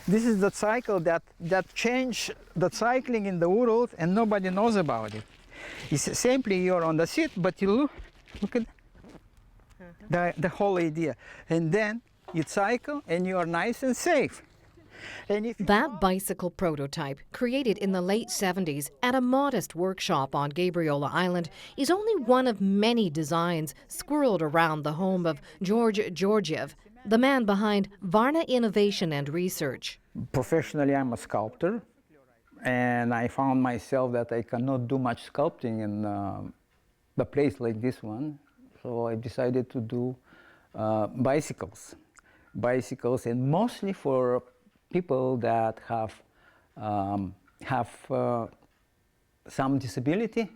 This is the cycle that changed the cycling in the world, and nobody knows about it. It's simply you're on the seat, but you look at the whole idea. And then you cycle, and you are nice and safe. And if That bicycle prototype, created in the late 70s at a modest workshop on Gabriola Island, is only one of many designs squirreled around the home of Georgi Georgiev, the man behind Varna Innovation and Research. Professionally, I'm a sculptor, and I found myself that I cannot do much sculpting in a place like this one. So I decided to do bicycles, and mostly for people that have some disability.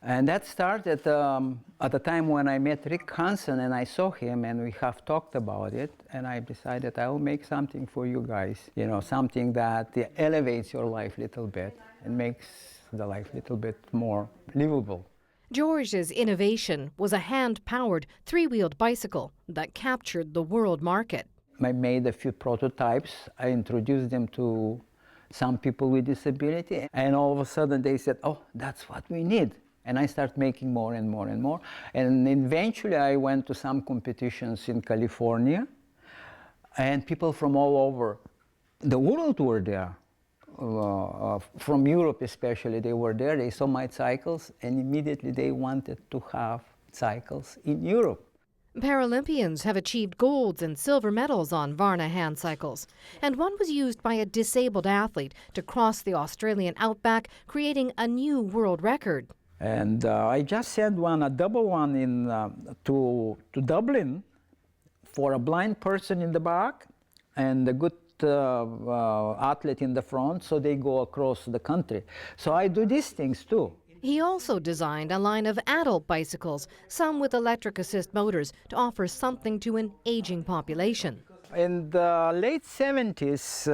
And that started at the time when I met Rick Hansen, and I saw him, and we have talked about it, and I decided I will make something for you guys, you know, something that elevates your life a little bit and makes the life a little bit more livable. George's innovation was a hand-powered, three-wheeled bicycle that captured the world market. I made a few prototypes. I introduced them to some people with disability, and all of a sudden they said, oh, that's what we need. And I started making more and more and more. And eventually I went to some competitions in California, and people from all over the world were there. From Europe especially, they were there. They saw my cycles, and immediately they wanted to have cycles in Europe. Paralympians have achieved golds and silver medals on Varna hand cycles, and one was used by a disabled athlete to cross the Australian outback, creating a new world record. And I just sent a double one to Dublin for a blind person in the back and a good athlete in the front, so they go across the country. So I do these things too. He also designed a line of adult bicycles, some with electric assist motors, to offer something to an aging population. In the late 70s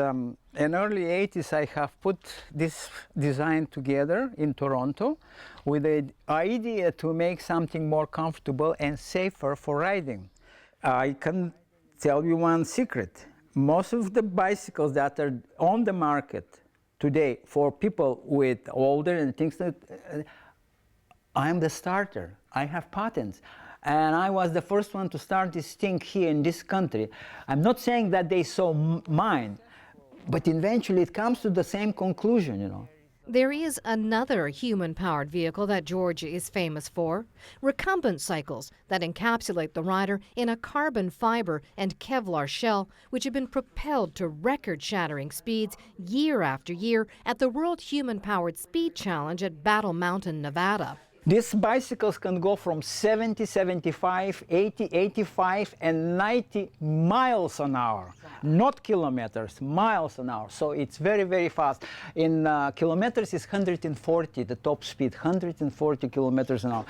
and early 80s, I have put this design together in Toronto with the idea to make something more comfortable and safer for riding. I can tell you one secret. Most of the bicycles that are on the market today for people with older and things that I'm the starter. I have patents. And I was the first one to start this thing here in this country. I'm not saying that they saw mine, but eventually it comes to the same conclusion, you know. There is another human-powered vehicle that Georgia is famous for, recumbent cycles that encapsulate the rider in a carbon fiber and Kevlar shell, which have been propelled to record-shattering speeds year after year at the World Human-Powered Speed Challenge at Battle Mountain, Nevada. These bicycles can go from 70, 75, 80, 85, and 90 miles an hour. Not kilometers, miles an hour. So it's very, very fast. In kilometers, it's 140, the top speed, 140 kilometers an hour.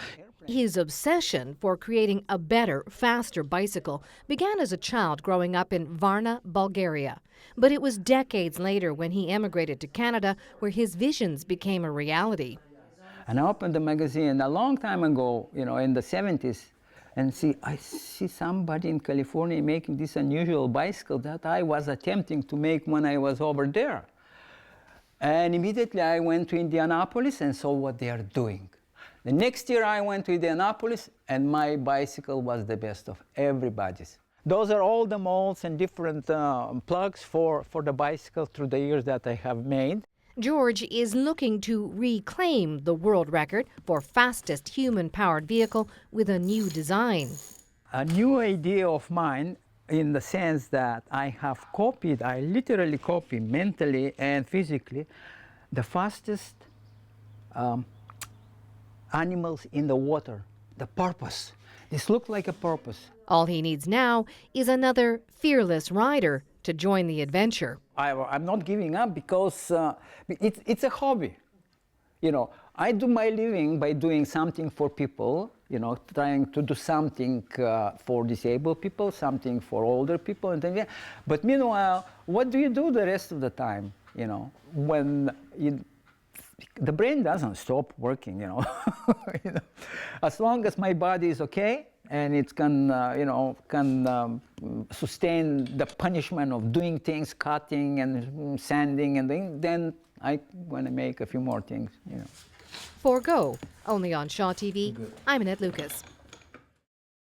His obsession for creating a better, faster bicycle began as a child growing up in Varna, Bulgaria. But it was decades later when he emigrated to Canada where his visions became a reality. And I opened the magazine a long time ago, you know, in the 70s, and I see somebody in California making this unusual bicycle that I was attempting to make when I was over there. And immediately I went to Indianapolis and saw what they are doing. The next year I went to Indianapolis, and my bicycle was the best of everybody's. Those are all the molds and different plugs for the bicycle through the years that I have made. George is looking to reclaim the world record for fastest human-powered vehicle with a new design. A new idea of mine in the sense that I literally copy mentally and physically the fastest animals in the water, the porpoise. This looked like a porpoise. All he needs now is another fearless rider to join the adventure. I'm not giving up because it's a hobby. You know, I do my living by doing something for people, you know, trying to do something for disabled people, something for older people, and then, but meanwhile, what do you do the rest of the time, you know, when the brain doesn't stop working, you know. You know. As long as my body is okay, and it can, sustain the punishment of doing things, cutting and sanding, and then I want to make a few more things. For Go, only on Shaw TV, I'm Annette Lucas.